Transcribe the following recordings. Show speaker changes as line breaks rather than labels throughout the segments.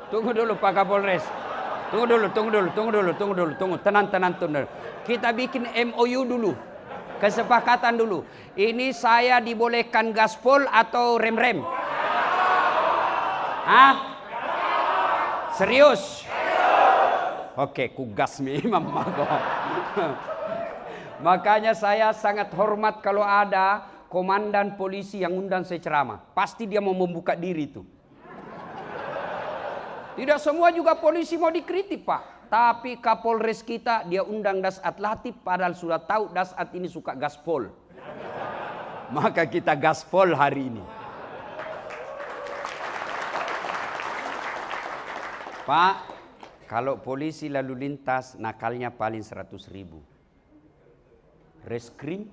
Tunggu dulu Pak Kapolres. Tunggu. Tenang. Kita bikin MOU dulu. Kesepakatan dulu. Ini saya dibolehkan gaspol atau rem-rem? Hah? Serius? Oke, ku gas mi mama. Makanya saya sangat hormat kalau ada komandan polisi yang undang saya ceramah. Pasti dia mau membuka diri itu. Tidak semua juga polisi mau dikritik Pak. Tapi Kapolres kita dia undang Dasat Latif padahal sudah tahu Dasat ini suka gaspol. Maka kita gaspol hari ini. Pak, kalau polisi lalu lintas nakalnya paling 100.000. Reskrim?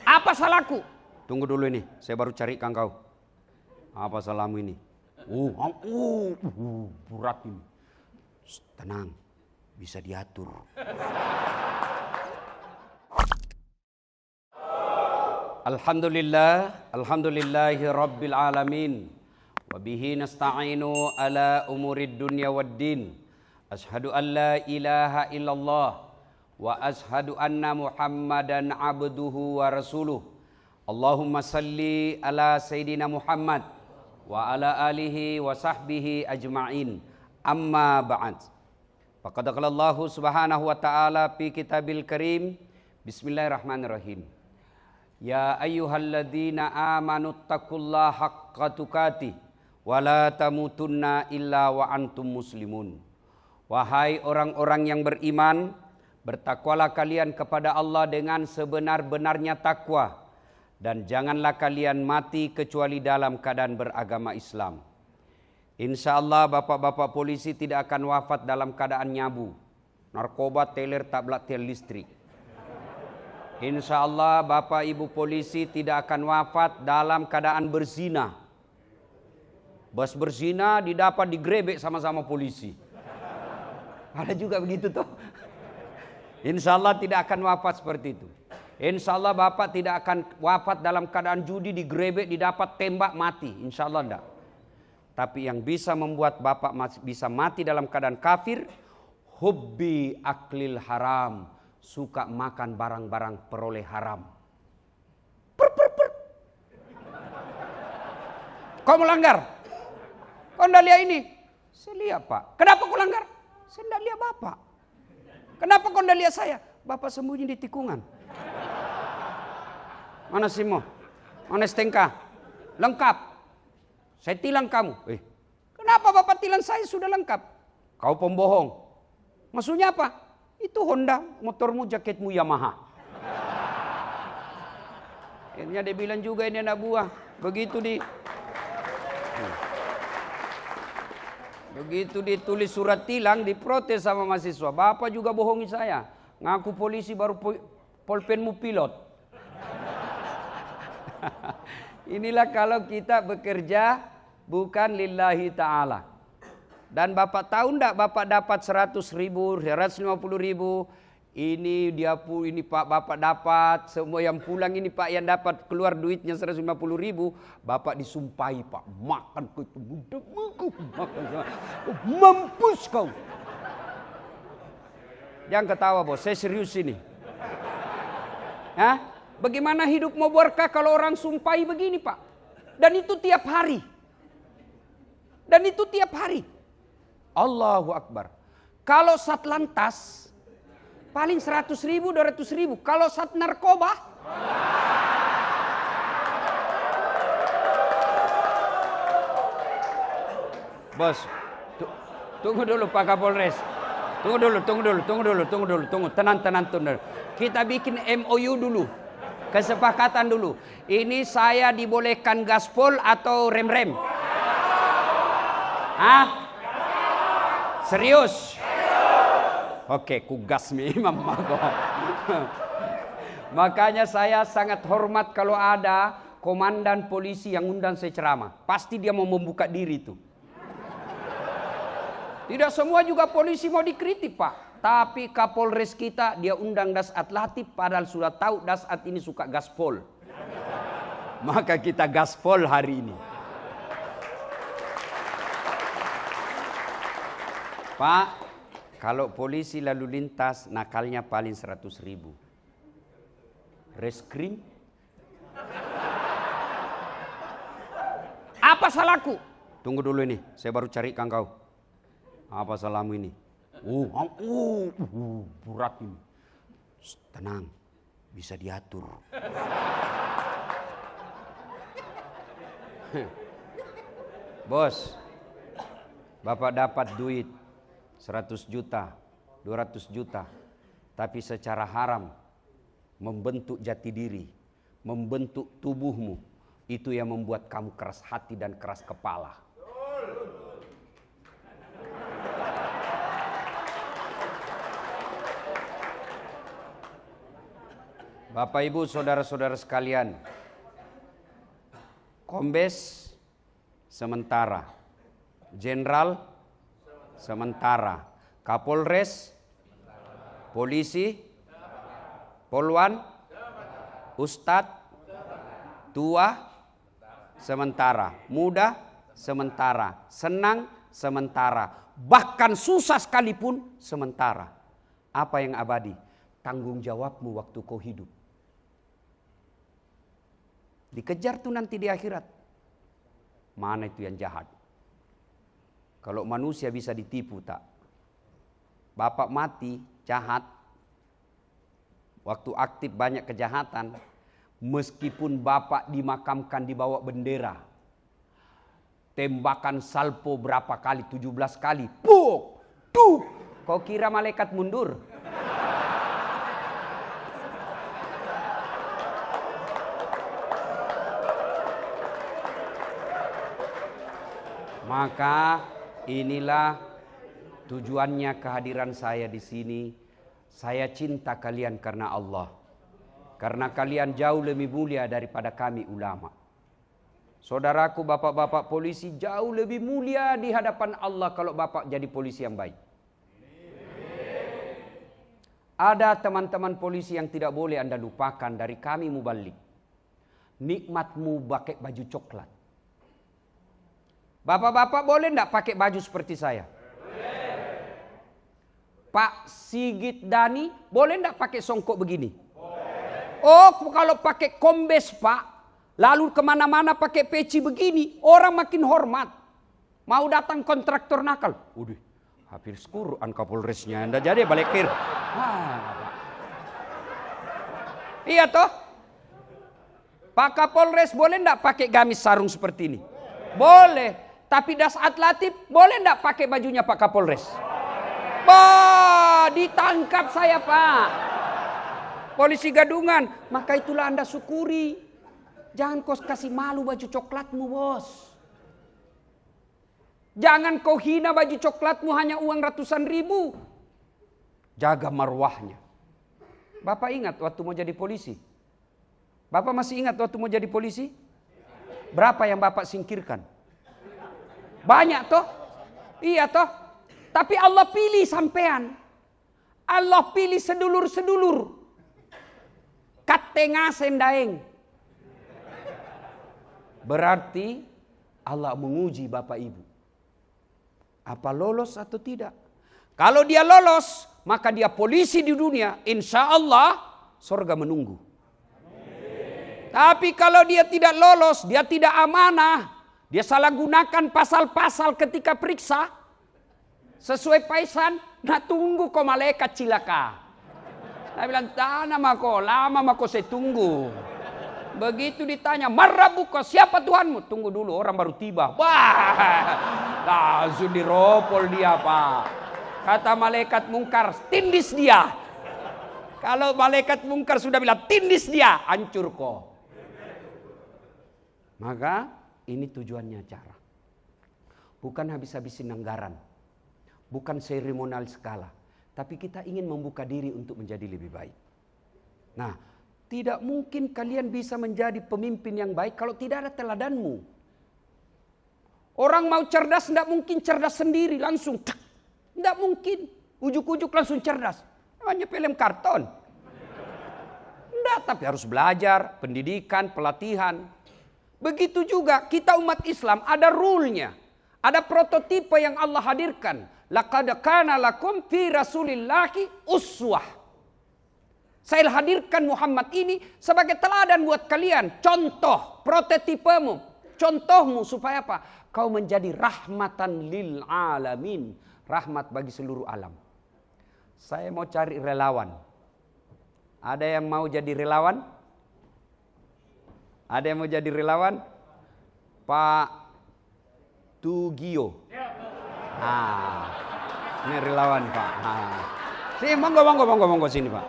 Apa salahku? Tunggu dulu ini, saya baru carikan kau. Apa salahmu ini? Berat ini. Tenang, bisa diatur. Alhamdulillahi rabbil alamin. Wabihi nasta'inu ala umurid dunya waddin. Ashhadu an la ilaha illallah. Wa ashhadu anna muhammadan abduhu wa rasuluh. Allahumma salli ala Sayyidina Muhammad. Wa ala alihi wa sahbihi ajma'in. Amma ba'd. Faqad qala Allah subhanahu wa ta'ala fi kitabil karim. Bismillahirrahmanirrahim. Ya ayyuhalladzina amanu taqullaha haqqa tuqatih wa la tamutunna illa wa antum muslimun. Wahai orang-orang yang beriman, bertakwalah kalian kepada Allah dengan sebenar-benarnya takwa. Dan janganlah kalian mati kecuali dalam keadaan beragama Islam. Insya Allah bapak-bapak polisi tidak akan wafat dalam keadaan nyabu, narkoba, teler, tablet, tel listrik. Insya Allah bapak ibu polisi tidak akan wafat dalam keadaan berzina. Bos berzina didapat digrebek sama-sama polisi. Ada juga begitu toh. Insya Allah tidak akan wafat seperti itu. Insya Allah bapak tidak akan wafat dalam keadaan judi, digrebek, didapat tembak, mati. Insya Allah enggak. Tapi yang bisa membuat bapak bisa mati dalam keadaan kafir, hubbi aklil haram, suka makan barang-barang peroleh haram. Kau melanggar? Kau enggak lihat ini? Saya lihat Pak. Kenapa kau langgar? Saya enggak lihat bapak. Kenapa kau enggak lihat saya? Bapak sembunyi di tikungan. Mana Simo? Mana STNK? Lengkap. Saya tilang kamu. Kenapa bapak tilang saya sudah lengkap? Kau pembohong. Maksudnya apa? Itu Honda, motormu, jaketmu Yamaha. Akhirnya dia bilang juga ini anak buah. Begitu ditulis surat tilang, diprotes sama mahasiswa. Bapak juga bohongi saya. Ngaku polisi baru pulpenmu pilot. Inilah kalau kita bekerja bukan lillahi ta'ala. Dan bapak tahu enggak bapak dapat 100.000, 150.000. Ini Pak bapak dapat. Semua yang pulang ini Pak yang dapat keluar duitnya 150.000. Bapak disumpahi Pak. Makan kau itu mudah. Mampus kau. Jangan ketawa bos, saya serius ini. Hah? Bagaimana hidup mau berkah kalau orang sumpahi begini Pak? Dan itu tiap hari. Allahu Akbar. Kalau Satlantas paling 100.000, 200.000. Kalau Sat narkoba bos, tunggu dulu Pak Kapolres. Tunggu. Tenang. Kita bikin MOU dulu. Kesepakatan dulu. Ini saya dibolehkan gaspol atau rem-rem? Hah? Serius? Oke, ku gas mi mama. Makanya saya sangat hormat kalau ada komandan polisi yang undang saya ceramah. Pasti dia mau membuka diri itu. Tidak semua juga polisi mau dikritik Pak. Tapi Kapolres kita dia undang Dasat Latif padahal sudah tahu Dasat ini suka gaspol. Maka kita gaspol hari ini. Pak, kalau polisi lalu lintas nakalnya paling 100.000. Reskrim? Apa salahku? Tunggu dulu ini, saya baru carikan kau. Apa salahmu ini? Berat ini. Tenang, bisa diatur. Bos, Bapak dapat duit 100 juta, 200 juta, tapi secara haram membentuk jati diri, membentuk tubuhmu, itu yang membuat kamu keras hati dan keras kepala. Bapak Ibu saudara-saudara sekalian, Kombes sementara, Jenderal sementara, Kapolres, polisi, Polwan, Ustadz, tua sementara, muda sementara, senang sementara, bahkan susah sekalipun sementara. Apa yang abadi? Tanggung jawabmu waktu kau hidup. Dikejar tuh nanti di akhirat. Mana itu yang jahat? Kalau manusia bisa ditipu tak? Bapak mati jahat, waktu aktif banyak kejahatan, meskipun bapak dimakamkan di bawah bendera, tembakan salpo berapa kali? 17 kali. Puk! Tuh! Kau kira malaikat mundur? Maka inilah tujuannya kehadiran saya di sini. Saya cinta kalian karena Allah. Karena kalian jauh lebih mulia daripada kami ulama. Saudaraku bapak-bapak polisi jauh lebih mulia di hadapan Allah kalau bapak jadi polisi yang baik. Ada teman-teman polisi yang tidak boleh Anda lupakan dari kami mubalik. Nikmatmu pakai baju coklat. Bapak-bapak boleh enggak pakai baju seperti saya? Boleh. Pak Sigit Dani boleh enggak pakai songkok begini? Boleh. Oh, kalau pakai kombes Pak, lalu kemana-mana pakai peci begini, orang makin hormat. Mau datang kontraktor nakal, udah hampir Quran Kapolresnya, Anda jadi balik kir. Iya toh? Pak Kapolres boleh enggak pakai gamis sarung seperti ini? Boleh. Tapi Dasat Latif boleh enggak pakai bajunya Pak Kapolres? Bah, ditangkap saya Pak. Polisi gadungan. Maka itulah Anda syukuri. Jangan kau kasih malu baju coklatmu bos. Jangan kau hina baju coklatmu hanya uang ratusan ribu. Jaga marwahnya. Bapak ingat waktu mau jadi polisi? Bapak masih ingat waktu mau jadi polisi? Berapa yang Bapak singkirkan? Banyak toh? Iya toh? Tapi Allah pilih sampean. Allah pilih sedulur-sedulur. Katengasen daeng. Berarti Allah menguji Bapak Ibu. Apa lolos atau tidak? Kalau dia lolos, maka dia polisi di dunia. Insya Allah surga menunggu. Tapi kalau dia tidak lolos, dia tidak amanah. Dia salah gunakan pasal-pasal ketika periksa. Sesuai paisan, nah tunggu kok malaikat cilaka. Saya bilang, tanah mako, lama mako saya tunggu. Begitu ditanya, marabuka siapa Tuhanmu? Tunggu dulu, orang baru tiba. Wah, langsung diropol dia Pak. Kata malaikat mungkar, tindis dia. Kalau malaikat mungkar sudah bilang, tindis dia, hancur kok. Maka ini tujuannya acara. Bukan habis-habisin anggaran. Bukan seremonial skala. Tapi kita ingin membuka diri untuk menjadi lebih baik. Nah, tidak mungkin kalian bisa menjadi pemimpin yang baik kalau tidak ada teladanmu. Orang mau cerdas tidak mungkin cerdas sendiri langsung. Tidak mungkin. Ujuk-ujuk langsung cerdas. Hanya film karton. Tidak, tapi harus belajar, pendidikan, pelatihan. Begitu juga kita umat Islam ada rule-nya. Ada prototipe yang Allah hadirkan. Laqad kana lakum fi Rasulillahi uswah. Saya hadirkan Muhammad ini sebagai teladan buat kalian. Contoh, prototipemu. Contohmu supaya apa? Kau menjadi rahmatan lil alamin. Rahmat bagi seluruh alam. Saya mau cari relawan. Ada yang mau jadi relawan? Ada yang mau jadi relawan? Pak Tugio. Ini relawan Pak. Sini, monggo sini Pak.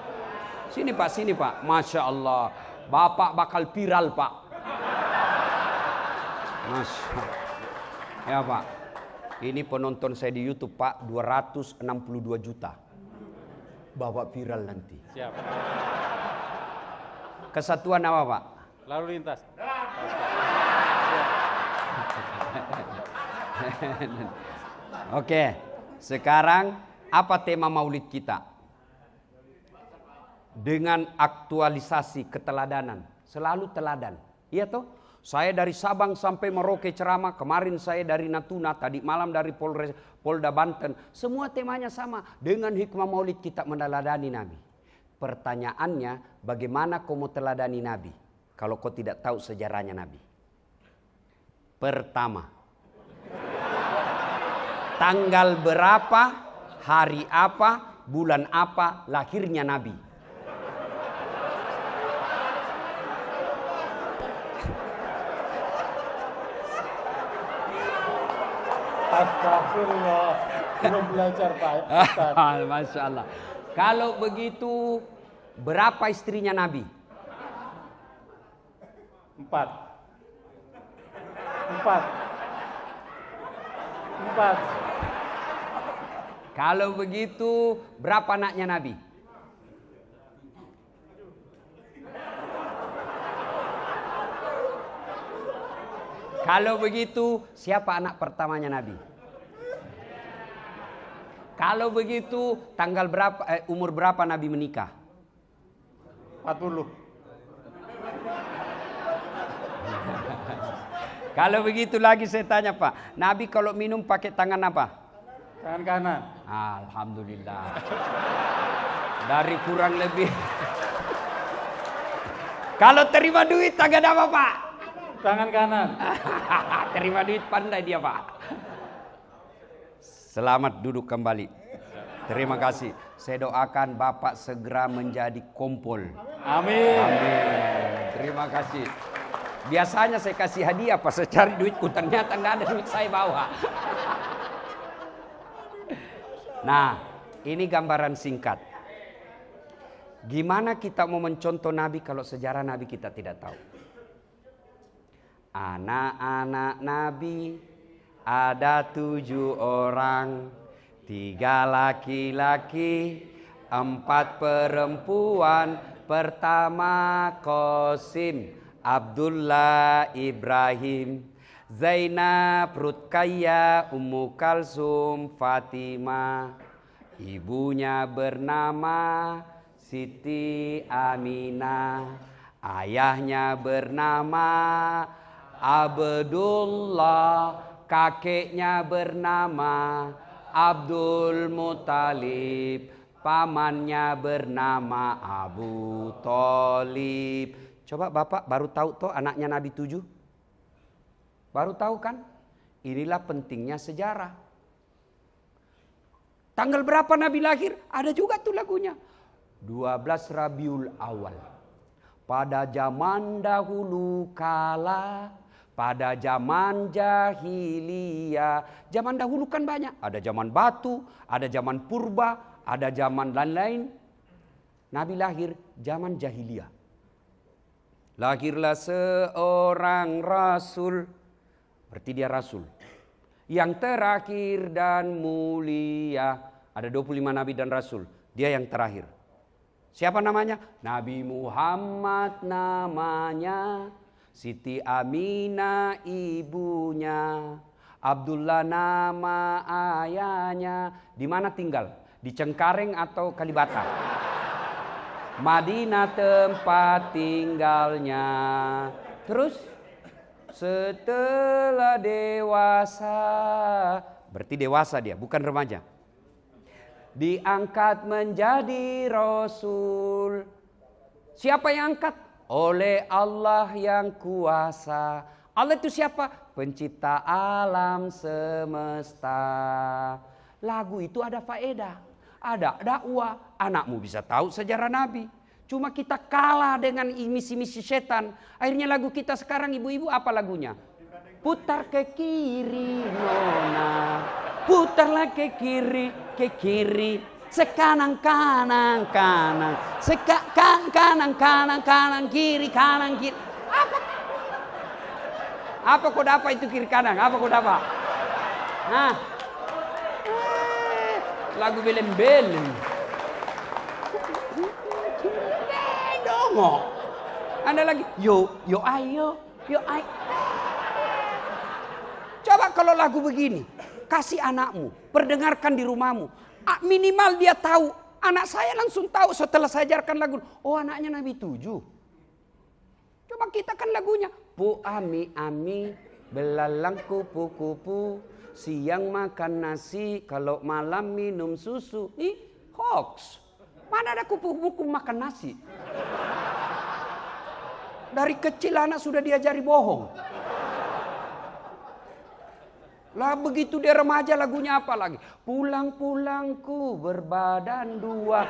Sini Pak. Masya Allah. Bapak bakal viral Pak. Masya Allah. Ya Pak. Ini penonton saya di YouTube Pak. 262 juta. Bapak viral nanti.
Siap.
Kesatuan apa Pak?
Lalu lintas.
Oke. Sekarang apa tema maulid kita? Dengan aktualisasi keteladanan. Selalu teladan. Iya toh? Saya dari Sabang sampai Merauke ceramah. Kemarin saya dari Natuna. Tadi malam dari Polda Banten. Semua temanya sama. Dengan hikmah maulid kita meneladani Nabi. Pertanyaannya, bagaimana kau mau teladani Nabi? Kalau kau tidak tahu sejarahnya Nabi. Pertama. Tanggal berapa, hari apa, bulan apa lahirnya Nabi?
Astagfirullah. Belum belajar Pak.
Masya Allah. Kalau begitu, berapa istrinya Nabi?
4.
Kalau begitu, berapa anaknya Nabi? Kalau begitu, siapa anak pertamanya Nabi? Kalau begitu, tanggal berapa, umur berapa Nabi menikah?
40.
Kalau begitu lagi saya tanya Pak, Nabi kalau minum pakai tangan apa?
Tangan kanan.
Alhamdulillah. Dari kurang lebih. Kalau terima duit tangan apa Pak?
Tangan kanan.
Terima duit pandai dia Pak. Selamat duduk kembali. Terima kasih. Saya doakan Bapak segera menjadi kompol.
Amin.
Amin. Terima kasih. Biasanya saya kasih hadiah pas saya cari duitku, ternyata nggak ada duit saya bawa. Nah, ini gambaran singkat. Gimana kita mau mencontoh Nabi kalau sejarah Nabi kita tidak tahu? Anak-anak Nabi ada 7 orang, 3 laki-laki, 4 perempuan. Pertama Qasim, Abdullah, Ibrahim, Zainab, Rutkaya, Ummu Kalsum, Fatimah. Ibunya bernama Siti Aminah. Ayahnya bernama Abdullah. Kakeknya bernama Abdul Muthalib. Pamannya bernama Abu Thalib. Coba Bapak baru tahu toh anaknya Nabi 7? Baru tahu kan? Inilah pentingnya sejarah. Tanggal berapa Nabi lahir? Ada juga tuh lagunya. 12 Rabiul Awal. Pada zaman dahulu kala, pada zaman jahiliyah. Zaman dahulu kan banyak. Ada zaman batu, ada zaman purba, ada zaman lain-lain. Nabi lahir zaman jahiliyah. Lahirlah seorang rasul, berarti dia rasul, yang terakhir dan mulia. Ada 25 nabi dan rasul, dia yang terakhir. Siapa namanya? Nabi Muhammad namanya, Siti Aminah ibunya, Abdullah nama ayahnya. Di mana tinggal? Di Cengkareng atau Kalibata? Madinah tempat tinggalnya. Terus setelah dewasa Berarti dewasa dia, bukan remaja. Diangkat menjadi Rasul. Siapa yang angkat? Oleh Allah yang kuasa. Allah itu siapa? Pencipta alam semesta. Lagu itu ada faedah, ada dakwah. Anakmu bisa tahu sejarah Nabi. Cuma kita kalah dengan misi-misi setan. Akhirnya lagu kita sekarang ibu-ibu apa lagunya? Putar ke kiri nona, putarlah ke kiri, sekanan kanan kanan, kanan kiri. Apa kau dapat itu kiri kanan? Apa kau dapat? Nah, lagu belem-belem. Dongok. Anda lagi, yo ayo. Coba kalau lagu begini, kasih anakmu, perdengarkan di rumahmu. Minimal dia tahu, anak saya langsung tahu setelah saya ajarkan lagu. Oh, anaknya Nabi 7. Coba kita kan lagunya. Bu ami belalang kupu-kupu, siang makan nasi, kalau malam minum susu. Ih, hoax. Mana ada kupu-kupu makan nasi? Dari kecil anak sudah diajari bohong. Lah begitu dia remaja lagunya apa lagi? Pulang-pulangku berbadan dua.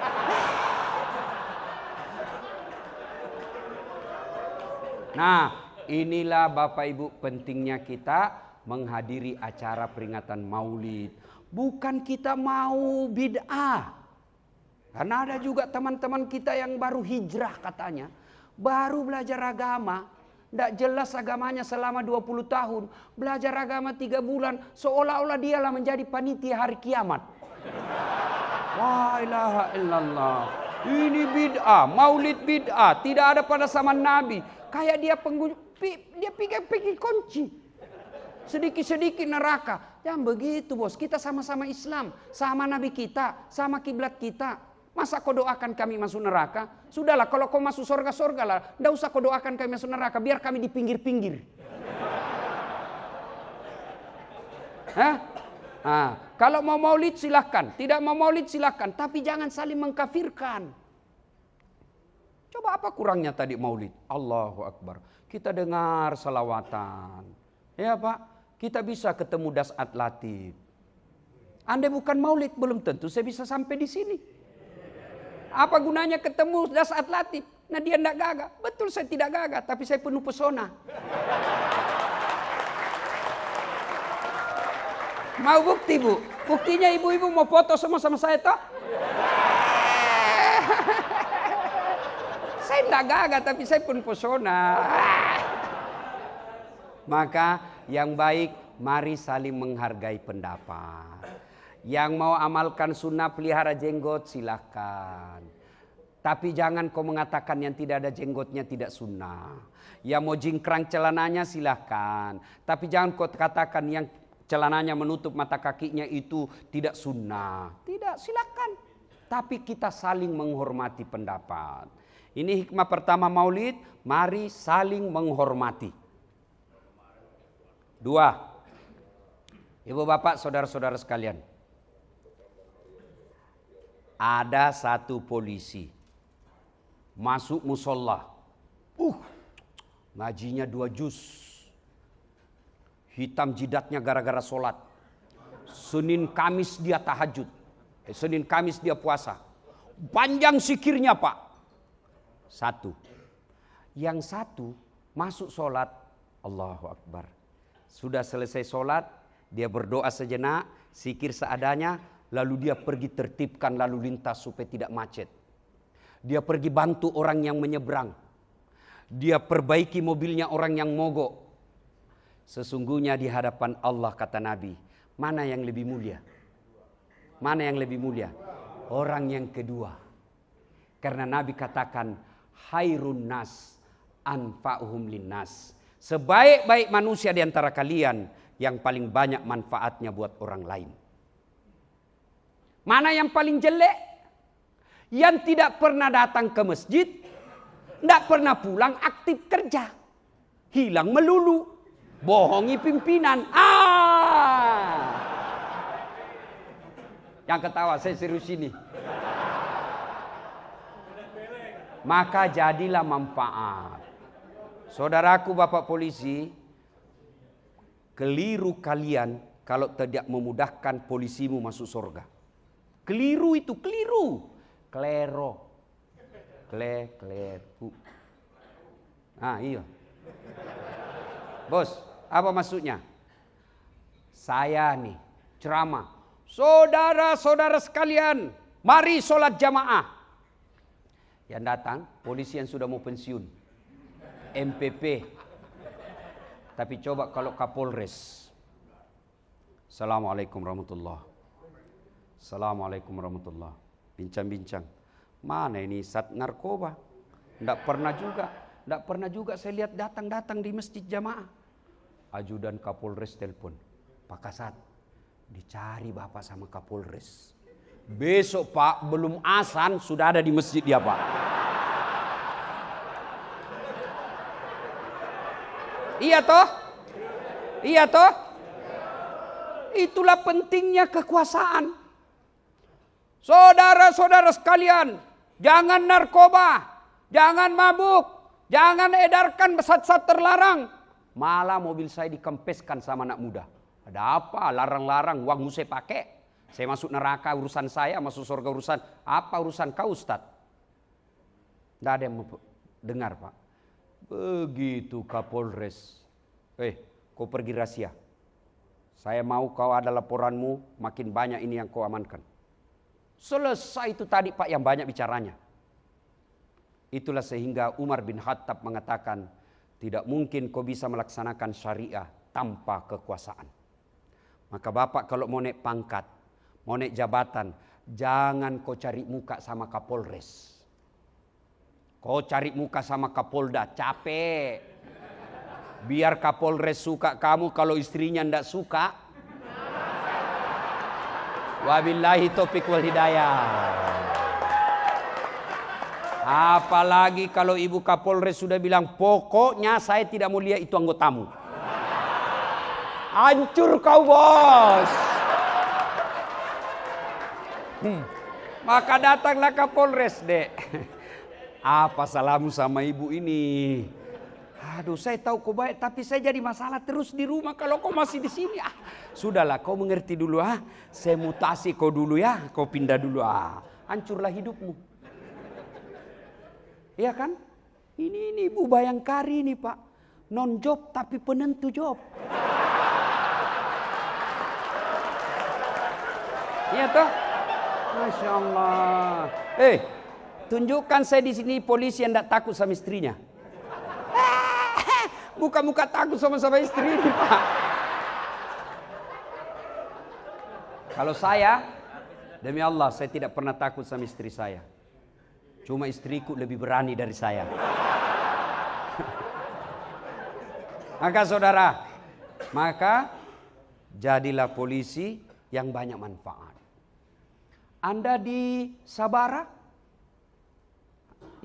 Nah, inilah Bapak Ibu pentingnya kita menghadiri acara peringatan Maulid. Bukan kita mau bid'ah. Karena ada juga teman-teman kita yang baru hijrah katanya. Baru belajar agama. Tidak jelas agamanya selama 20 tahun. Belajar agama 3 bulan. Seolah-olah dialah menjadi panitia hari kiamat. La ilaha illallah. Ini bid'ah. Maulid bid'ah. Tidak ada pada zaman Nabi. Kayak dia dia pikir kunci. Sedikit-sedikit neraka. Jangan begitu bos. Kita sama-sama Islam. Sama Nabi kita. Sama kiblat kita. Masa kau doakan kami masuk neraka? Sudahlah kalau kau masuk surga lah. Tidak usah kau doakan kami masuk neraka. Biar kami di pinggir-pinggir. Kalau mau maulid silahkan. Tidak mau maulid silahkan. Tapi jangan saling mengkafirkan. Coba apa kurangnya tadi maulid? Allahu Akbar. Kita dengar salawatan. Ya Pak. Kita bisa ketemu Dasat Latif. Andai bukan maulid belum tentu saya bisa sampai di sini. Apa gunanya ketemu Dasat Latif? Nah dia tidak gagah. Betul saya tidak gagah. Tapi saya penuh pesona. Mau bukti bu? Buktinya ibu-ibu mau foto sama saya toh? Saya tidak gagah tapi saya penuh pesona. Maka yang baik mari saling menghargai pendapat. Yang mau amalkan sunnah pelihara jenggot silahkan. Tapi jangan kau mengatakan yang tidak ada jenggotnya tidak sunnah. Yang mau jingkrang celananya silahkan. Tapi jangan kau katakan yang celananya menutup mata kakinya itu tidak sunnah. Tidak, silahkan. Tapi kita saling menghormati pendapat. Ini hikmah pertama maulid. Mari saling menghormati. 2. Ibu bapak saudara-saudara sekalian. Ada satu polisi masuk musola, ngajinya 2 juz, hitam jidatnya gara-gara sholat. Senin Kamis dia tahajud, Senin Kamis dia puasa, panjang zikirnya Pak. 1. Yang 1 masuk sholat, Allahu Akbar. Sudah selesai sholat, dia berdoa sejenak, zikir seadanya. Lalu dia pergi tertibkan lalu lintas supaya tidak macet. Dia pergi bantu orang yang menyeberang. Dia perbaiki mobilnya orang yang mogok. Sesungguhnya di hadapan Allah kata Nabi, mana yang lebih mulia? Mana yang lebih mulia? Orang yang kedua. Karena Nabi katakan, khairun nas anfa'uhum linnas. Sebaik-baik manusia di antara kalian yang paling banyak manfaatnya buat orang lain. Mana yang paling jelek? Yang tidak pernah datang ke masjid, tidak pernah pulang aktif kerja, hilang melulu, bohongi pimpinan. Yang ketawa, saya serius ini. Maka jadilah manfaat. Saudaraku Bapak polisi, keliru kalian kalau tidak memudahkan polisimu masuk surga. Keliru itu, keliru. Klero. Kleru. Ah iya. Bos, apa maksudnya? Saya nih ceramah. Saudara-saudara sekalian, mari sholat jamaah. Yang datang, polisi yang sudah mau pensiun. MPP. Tapi coba kalau Kapolres. Assalamualaikum warahmatullahi. Assalamualaikum warahmatullahi. Bincang-bincang. Mana ini sat narkoba? Tidak pernah juga saya lihat datang-datang di masjid jamaah. Ajudan Kapolres telepon. Pak Kasat, dicari Bapak sama Kapolres. Besok Pak, belum azan sudah ada di masjid dia Pak. Iya toh? Iya toh? Itulah pentingnya kekuasaan. Saudara-saudara sekalian, jangan narkoba, jangan mabuk, jangan edarkan zat-zat terlarang. Malah mobil saya dikempeskan sama anak muda. Ada apa? Larang-larang, uangmu saya pakai. Saya masuk neraka urusan saya, masuk surga urusan. Apa urusan kau Ustadz? Tidak ada yang dengar Pak. Begitu Kapolres. Kau pergi rahasia. Saya mau kau ada laporanmu, makin banyak ini yang kau amankan. Selesai itu tadi Pak yang banyak bicaranya. Itulah sehingga Umar bin Khattab mengatakan, tidak mungkin kau bisa melaksanakan syariah tanpa kekuasaan. Maka Bapak kalau mau naik pangkat, mau naik jabatan, jangan kau cari muka sama Kapolres. Kau cari muka sama Kapolda, capek. Biar Kapolres suka kamu, kalau istrinya ndak suka. Wabillahi taufiq wal hidayah. Apalagi kalau Ibu Kapolres sudah bilang, pokoknya saya tidak mau lihat itu anggotamu. Hancur kau bos. Maka datanglah Kapolres dek. Apa salahmu sama ibu ini? Aduh saya tahu kau baik tapi saya jadi masalah terus di rumah kalau kau masih di sini. Sudahlah kau mengerti dulu Saya mutasi kau dulu ya. Kau pindah dulu hancurlah hidupmu. Iya kan? Ini Ibu Bayangkari nih Pak. Non job tapi penentu job. Iya toh? Masya Allah. Tunjukkan saya di sini polisi yang tidak takut sama istrinya. Muka-muka takut sama istri ini Pak. Kalau saya, demi Allah saya tidak pernah takut sama istri saya. Cuma istriku lebih berani dari saya. Maka saudara, jadilah polisi yang banyak manfaat. Anda di Sabara,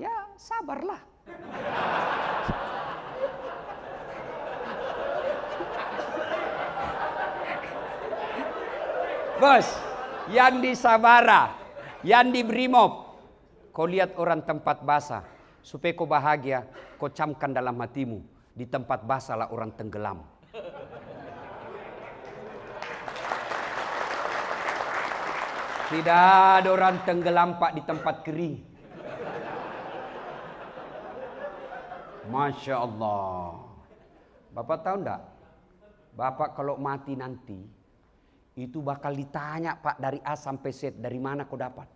ya sabarlah. Bos, yang di Sabara, yang di Brimob, kau lihat orang tempat basah, supaya kau bahagia, kau camkan dalam hatimu, di tempat basah lah orang tenggelam. Tidak ada orang tenggelam Pak di tempat kering. Masya Allah. Bapak tahu enggak? Bapak kalau mati nanti, itu bakal ditanya Pak dari A sampai Z, dari mana kau dapat?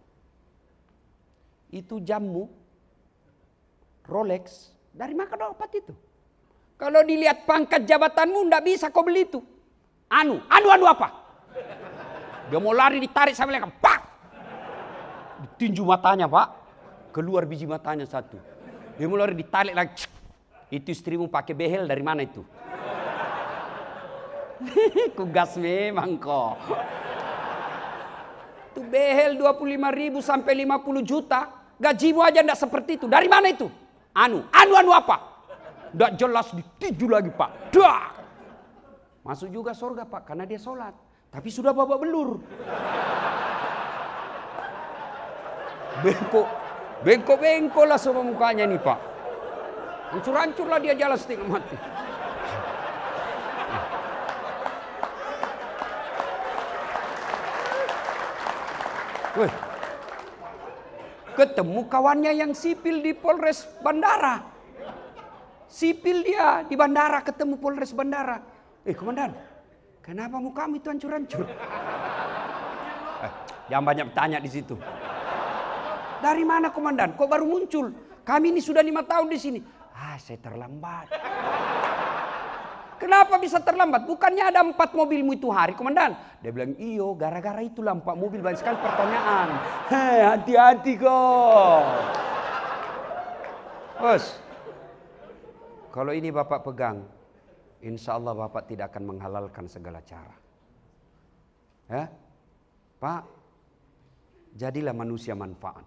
Itu jammu, Rolex, dari mana kau dapat itu? Kalau dilihat pangkat jabatanmu, enggak bisa kau beli itu. Anu apa? Dia mau lari ditarik sampai lekan, pak! Ditinju matanya Pak, keluar biji matanya satu. Dia mau lari ditarik lagi, itu istrimu pakai behel dari mana itu? Kugas memang kok. Itu behel 25.000 sampai 50 juta, gajimu aja enggak seperti itu. Dari mana itu? Anu apa? Enggak jelas ditinju lagi Pak. Dah! Masuk juga surga Pak karena dia sholat. Tapi sudah babak belur. Bengkok lah semua mukanya nih Pak. Hancur-hancur lah dia jalan setengah mati. Wih. Ketemu kawannya yang sipil di Polres Bandara. Sipil dia di bandara ketemu Polres Bandara. Komandan, kenapa mukamu itu hancur-hancur? Jangan banyak tanya di situ. Dari mana komandan? Kok baru muncul? Kami ini sudah 5 tahun di sini. Saya terlambat. Kenapa bisa terlambat? Bukannya ada 4 mobilmu itu hari, komandan? Dia bilang, iyo, gara-gara itulah 4 mobil, banyak sekali pertanyaan. Hati-hati kok. Bos, kalau ini Bapak pegang, insya Allah Bapak tidak akan menghalalkan segala cara. Ya, Pak, jadilah manusia manfaat.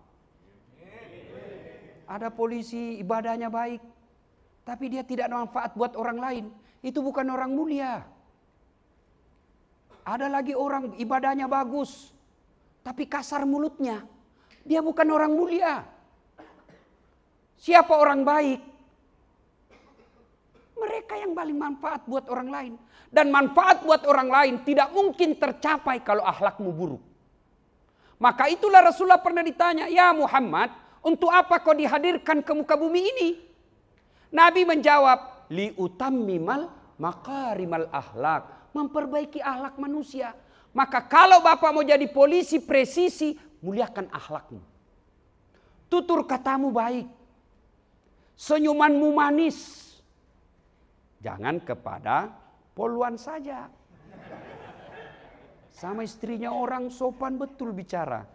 Ada polisi ibadahnya baik, tapi dia tidak manfaat buat orang lain. Itu bukan orang mulia. Ada lagi orang ibadahnya bagus, tapi kasar mulutnya. Dia bukan orang mulia. Siapa orang baik? Mereka yang paling manfaat buat orang lain. Dan manfaat buat orang lain tidak mungkin tercapai kalau akhlakmu buruk. Maka itulah Rasulullah pernah ditanya, ya Muhammad, untuk apa kau dihadirkan ke muka bumi ini? Nabi menjawab, liutammimal makarimal akhlak, memperbaiki akhlak manusia. Maka kalau Bapak mau jadi polisi presisi, muliakan akhlakmu. Tutur katamu baik. Senyumanmu manis. Jangan kepada poluan saja. Sama istrinya orang sopan betul bicara.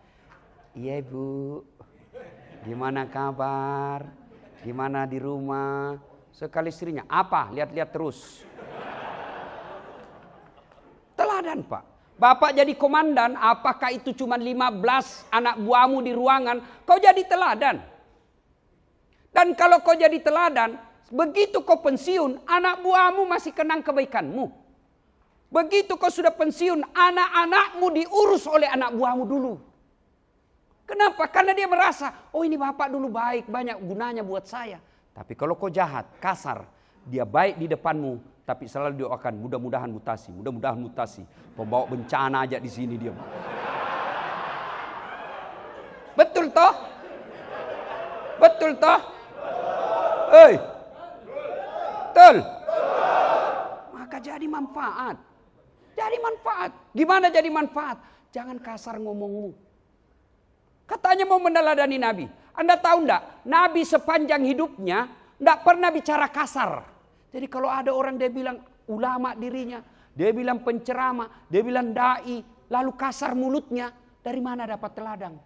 Iya Bu, gimana kabar? Gimana di rumah? Sekali istrinya, apa? Lihat-lihat terus. Teladan Pak. Bapak jadi komandan, apakah itu cuma 15 anak buahmu di ruangan? Kau jadi teladan. Dan kalau kau jadi teladan, begitu kau pensiun, anak buahmu masih kenang kebaikanmu. Begitu kau sudah pensiun, anak-anakmu diurus oleh anak buahmu dulu. Kenapa? Karena dia merasa, oh ini bapak dulu baik, banyak gunanya buat saya. Tapi kalau kau jahat, kasar, dia baik di depanmu, tapi selalu doakan mudah-mudahan mutasi, mudah-mudahan mutasi. Pembawa bencana aja di sini dia. Betul toh? Betul toh? Betul. Maka jadi manfaat. Jadi manfaat. Gimana jadi manfaat? Jangan kasar ngomongmu. Katanya mau meneladani Nabi. Anda tahu enggak? Nabi sepanjang hidupnya enggak pernah bicara kasar. Jadi kalau ada orang dia bilang ulama dirinya, dia bilang penceramah, dia bilang dai, lalu kasar mulutnya, dari mana dapat teladang?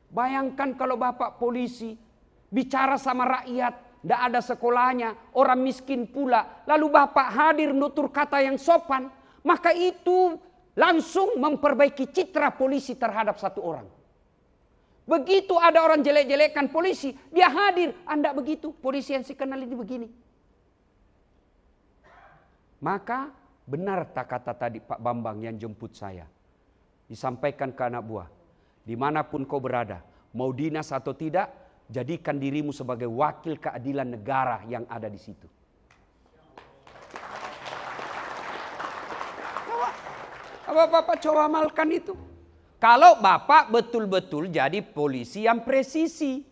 Bayangkan kalau Bapak polisi bicara sama rakyat, enggak ada sekolahnya, orang miskin pula, lalu Bapak hadir nutur kata yang sopan, maka itu langsung memperbaiki citra polisi terhadap satu orang. Begitu ada orang jelek-jelekan polisi, dia hadir. Anda begitu, polisi yang saya kenal ini begini. Maka benar tak kata tadi Pak Bambang yang jemput saya. Disampaikan ke anak buah. Dimanapun kau berada, mau dinas atau tidak, jadikan dirimu sebagai wakil keadilan negara yang ada di situ. Bapak coba amalkan itu. Kalau Bapak betul-betul jadi polisi yang presisi.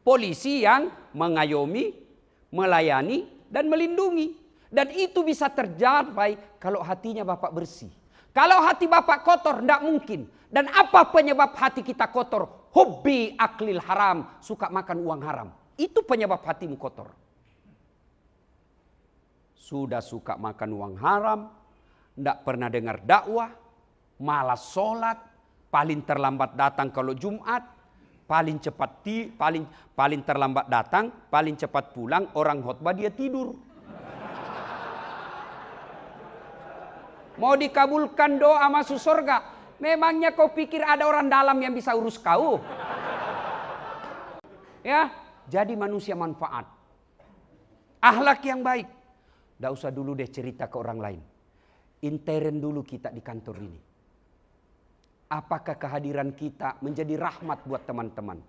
Polisi yang mengayomi, melayani, dan melindungi. Dan itu bisa tercapai kalau hatinya Bapak bersih. Kalau hati Bapak kotor, tidak mungkin. Dan apa penyebab hati kita kotor? Hubbi aklil haram, suka makan uang haram. Itu penyebab hatimu kotor. Sudah suka makan uang haram, tidak pernah dengar dakwah, malas sholat, paling terlambat datang kalau Jumat, paling terlambat datang, paling cepat pulang, orang khotbah dia tidur. Mau dikabulkan doa masuk surga, memangnya kau pikir ada orang dalam yang bisa urus kau? Ya, jadi manusia manfaat. Akhlak yang baik. Tidak usah dulu deh cerita ke orang lain. Intern dulu kita di kantor ini. apakah kehadiran kita menjadi rahmat buat teman-teman?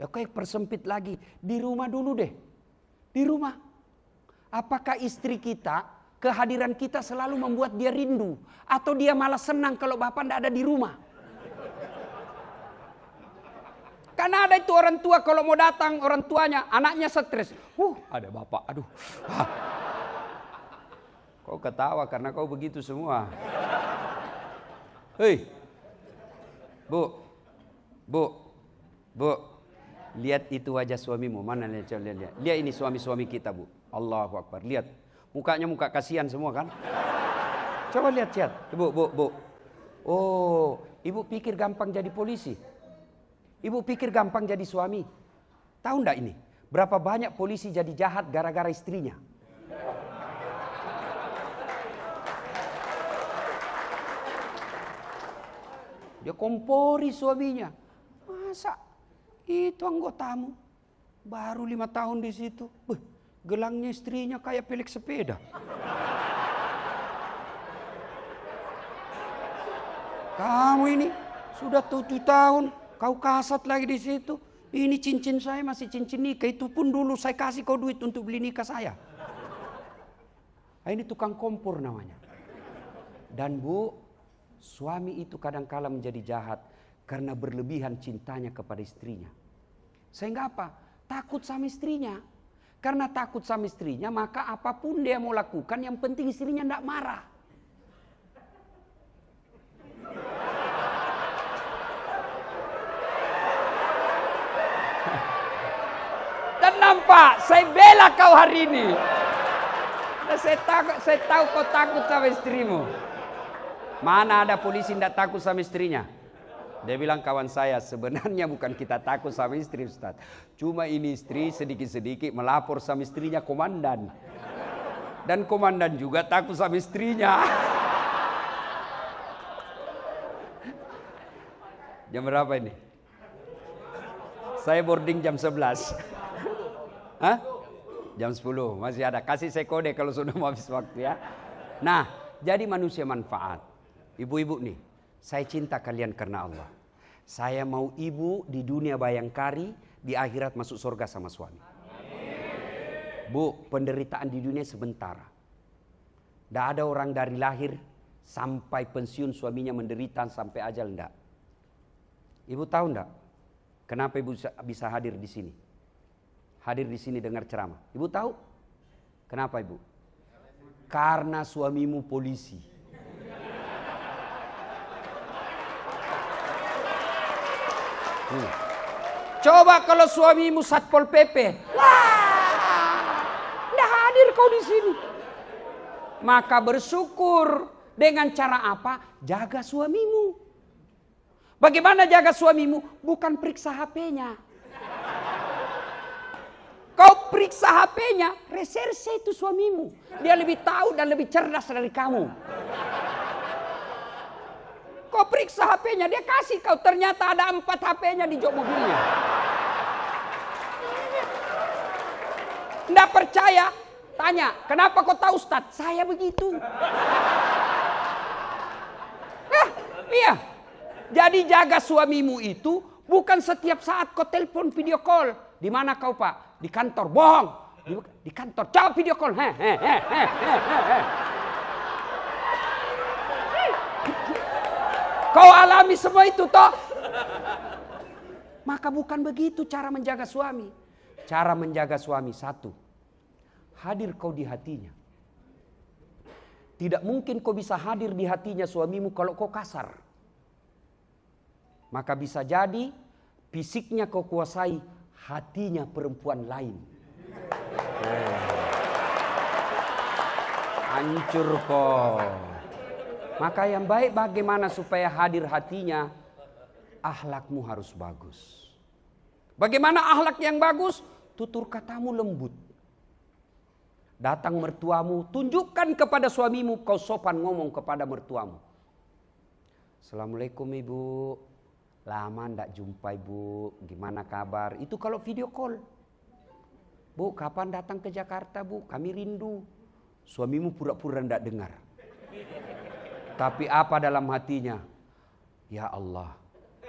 Ya kayak persempit lagi, di rumah dulu deh. Di rumah. Apakah istri kita, kehadiran kita selalu membuat dia rindu? Atau dia malah senang kalau bapak tidak ada di rumah? Karena ada itu orang tua kalau mau datang orang tuanya, anaknya stres. Ada bapak, aduh. Kau ketawa karena kau begitu semua. Hei, Bu, lihat itu wajah suamimu. Mana lihat. Lihat ini suami-suami kita, Bu. Allahu Akbar. Lihat, mukanya muka kasihan semua kan? Coba lihat. Bu. Oh, ibu pikir gampang jadi polisi? Ibu pikir gampang jadi suami? Tahu enggak ini? Berapa banyak polisi jadi jahat gara-gara istrinya? Dia kompori suaminya. Masa itu anggotamu baru 5 tahun di situ. Gelangnya istrinya kayak pelek sepeda. Kamu ini sudah 7 tahun. Kau kasat lagi di situ. Ini cincin saya masih cincin nikah. Itu pun dulu saya kasih kau duit untuk beli nikah saya. Ini tukang kompor namanya. Dan Bu, suami itu kadang-kala menjadi jahat karena berlebihan cintanya kepada istrinya. Sehingga apa? Takut sama istrinya. Karena takut sama istrinya, maka apapun dia mau lakukan, yang penting istrinya tidak marah. Dan nampak, saya bela kau hari ini. Dan saya tahu kau takut sama istrimu. Mana ada polisi tidak takut sama istrinya? Dia bilang, kawan saya, sebenarnya bukan kita takut sama istri, Ustaz. Cuma ini istri sedikit-sedikit melapor sama istrinya komandan. Dan komandan juga takut sama istrinya. Jam berapa ini? Saya boarding jam 11. Hah? Jam 10, masih ada. Kasih saya kode kalau sudah mau habis waktu ya. Nah, jadi manusia manfaat. Ibu-ibu nih, saya cinta kalian karena Allah. Saya mau ibu di dunia bayangkari, di akhirat masuk surga sama suami. Bu, penderitaan di dunia sebentar. Tidak ada orang dari lahir sampai pensiun suaminya menderita sampai ajal, enggak. Ibu tahu enggak? Kenapa ibu bisa hadir di sini? Hadir di sini dengar ceramah. Ibu tahu? Kenapa ibu? Karena suamimu polisi. Coba kalau suamimu Satpol PP. Nggak hadir kau di sini. Maka bersyukur. Dengan cara apa? Jaga suamimu. Bagaimana jaga suamimu? Bukan periksa HP-nya. Kau periksa HP-nya, reserse itu suamimu. Dia lebih tahu dan lebih cerdas dari kamu. Kau periksa HP-nya, dia kasih kau. Ternyata ada 4 HP-nya di jok mobilnya. Nggak percaya? Tanya, kenapa kau tahu Ustaz? Saya begitu. Iya. Jadi jaga suamimu itu bukan setiap saat kau telepon video call. Di mana kau Pak? Di kantor. Bohong. Di kantor. Coba video call. Kau alami semua itu toh? Maka bukan begitu cara menjaga suami. Cara menjaga suami satu. Hadir kau di hatinya. Tidak mungkin kau bisa hadir di hatinya suamimu kalau kau kasar. Maka bisa jadi fisiknya kau kuasai, hatinya perempuan lain. Hancur kau. Maka yang baik bagaimana supaya hadir hatinya? Akhlakmu harus bagus. Bagaimana akhlak yang bagus? Tutur katamu lembut. Datang mertuamu, tunjukkan kepada suamimu kau sopan ngomong kepada mertuamu. Assalamualaikum ibu. Lama ndak jumpa ibu, gimana kabar? Itu kalau video call. Bu, kapan datang ke Jakarta bu? Kami rindu. Suamimu pura-pura ndak dengar. Tapi apa dalam hatinya? Ya Allah,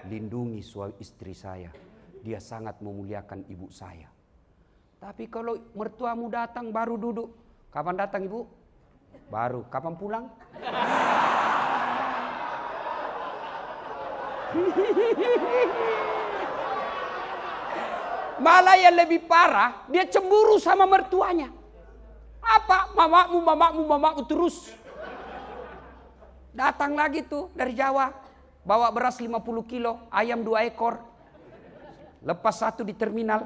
lindungi istri saya. Dia sangat memuliakan ibu saya. Tapi kalau mertuamu datang baru duduk. Kapan datang ibu? Baru. Kapan pulang? Malah yang lebih parah, dia cemburu sama mertuanya. Apa? Mamamu terus. Datang lagi tuh dari Jawa. Bawa beras 50 kilo, ayam 2 ekor. Lepas 1 di terminal.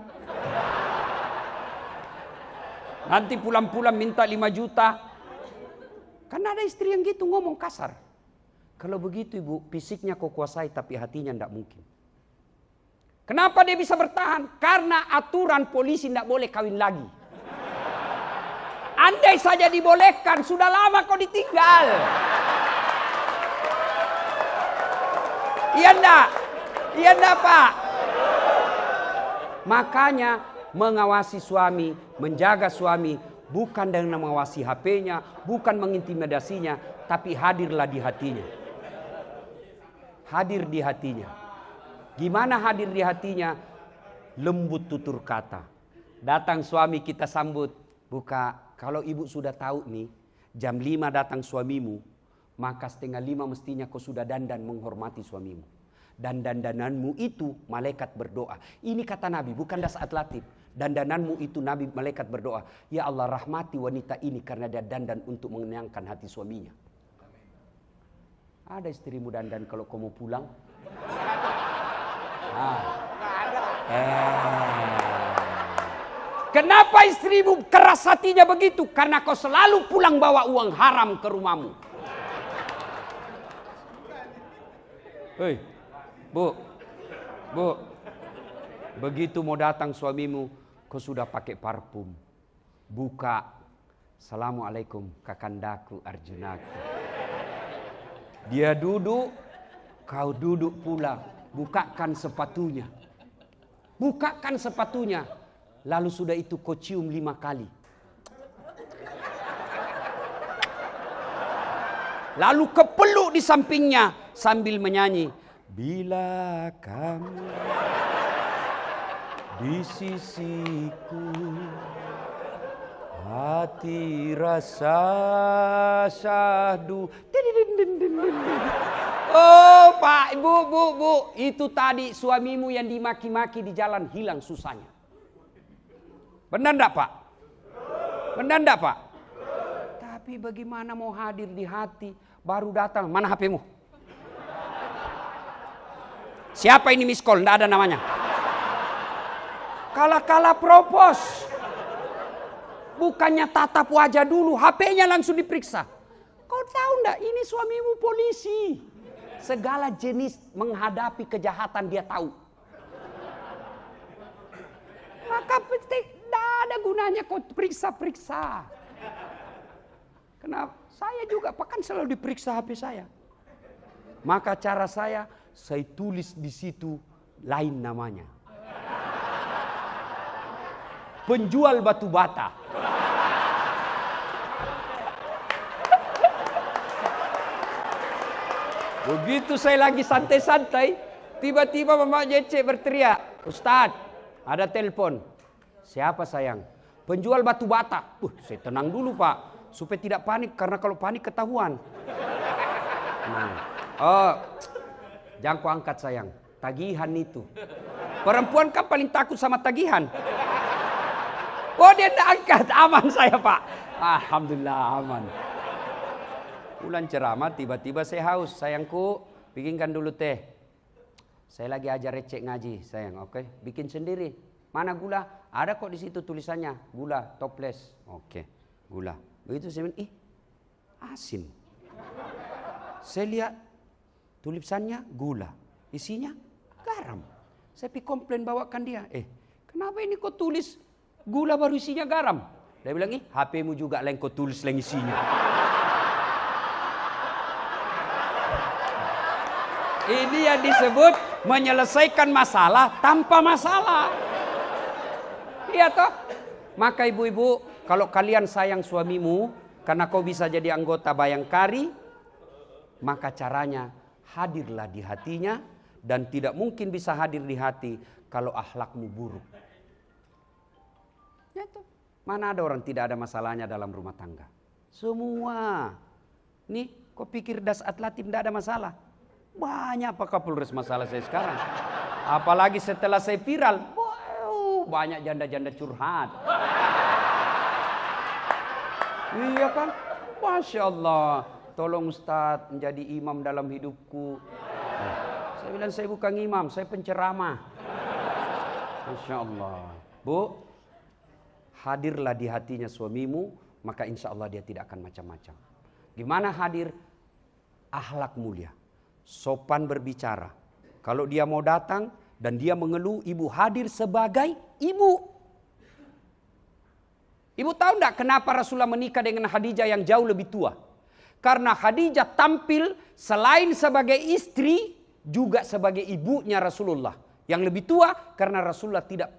Nanti pulang-pulang minta 5 juta. Karena ada istri yang gitu ngomong kasar. Kalau begitu ibu, fisiknya kau kuasai tapi hatinya tidak mungkin. Kenapa dia bisa bertahan? Karena aturan polisi tidak boleh kawin lagi. Andai saja dibolehkan, sudah lama kau ditinggal. Iya enggak? Iya enggak Pak? Makanya mengawasi suami, menjaga suami, bukan dengan mengawasi HP-nya, bukan mengintimidasinya, tapi hadirlah di hatinya. Hadir di hatinya. Gimana hadir di hatinya? Lembut tutur kata. Datang suami kita sambut, buka. Kalau ibu sudah tahu nih, jam 5 datang suamimu, maka 4:30 mestinya kau sudah dandan menghormati suamimu. Dan dandananmu itu malaikat berdoa. Ini kata Nabi, bukan dasar latif. Dandananmu itu Nabi malaikat berdoa. Ya Allah rahmati wanita ini karena dia dandan untuk menyenangkan hati suaminya. Ada istrimu dandan kalau kau mau pulang? Kenapa istrimu keras hatinya begitu? Karena kau selalu pulang bawa uang haram ke rumahmu. Hei, bu, begitu mau datang suamimu, kau sudah pakai parfum. Buka, Assalamualaikum kakandaku Arjunaku. Dia duduk, kau duduk pula. Bukakan sepatunya. Bukakan sepatunya. Lalu sudah itu kau cium 5 kali. Lalu kepeluk di sampingnya sambil menyanyi. Bila kamu di sisiku, hati rasa syahdu. Oh Pak, Bu, itu tadi suamimu yang dimaki-maki di jalan hilang susahnya. Benar enggak Pak? Benar enggak Pak? Tapi bagaimana mau hadir di hati, baru datang, mana HP-mu? Siapa ini miss call? Enggak ada namanya. Kala-kala propos. Bukannya tatap wajah dulu, HP-nya langsung diperiksa. Kau tahu enggak, ini suamimu polisi. Segala jenis menghadapi kejahatan dia tahu. Maka tidak ada gunanya kau periksa-periksa. Kenapa? Saya juga kan selalu diperiksa HP saya. Maka cara saya tulis di situ lain namanya. Penjual batu bata. Begitu saya lagi santai-santai, tiba-tiba Mama Jece berteriak, Ustadz, ada telepon. Siapa sayang? Penjual batu bata. Saya tenang dulu Pak, supaya tidak panik, karena kalau panik ketahuan. Jangan kau angkat sayang, tagihan itu. Perempuan kan paling takut sama tagihan. Oh dia tidak angkat, aman saya Pak. Alhamdulillah aman. Bulan ceramah tiba-tiba saya haus. Sayangku, bikinkan dulu teh. Saya lagi ajar recek ngaji sayang, oke? Bikin sendiri. Mana gula? Ada kok di situ tulisannya, gula toples. Oke, gula. Begitu saya bilang, asin. Saya lihat tulisannya gula, isinya garam. Saya pergi komplain bawakan dia. Kenapa ini kok tulis gula baru isinya garam? Dia bilang, HP-mu juga lain kau tulis lain isinya. Ini yang disebut menyelesaikan masalah tanpa masalah. Iya toh? Maka ibu-ibu, kalau kalian sayang suamimu, karena kau bisa jadi anggota Bayangkari, maka caranya hadirlah di hatinya, dan tidak mungkin bisa hadir di hati kalau akhlakmu buruk. Ya tuh. Mana ada orang tidak ada masalahnya dalam rumah tangga? Semua. Nih, kok pikir Dasat Latif tidak ada masalah? Banyak Pak Kapolres masalah saya sekarang. Apalagi setelah saya viral, wow, banyak janda-janda curhat. Iya kan? Masya Allah. Tolong Ustadz menjadi imam dalam hidupku. Saya bilang saya bukan imam, saya penceramah. Masya Allah. Bu, hadirlah di hatinya suamimu, maka insya Allah dia tidak akan macam-macam. Gimana hadir? Akhlak mulia, sopan berbicara. Kalau dia mau datang dan dia mengeluh, ibu hadir sebagai ibu. Ibu tahu enggak kenapa Rasulullah menikah dengan Khadijah yang jauh lebih tua? Karena Khadijah tampil selain sebagai istri, juga sebagai ibunya Rasulullah. Yang lebih tua karena Rasulullah tidak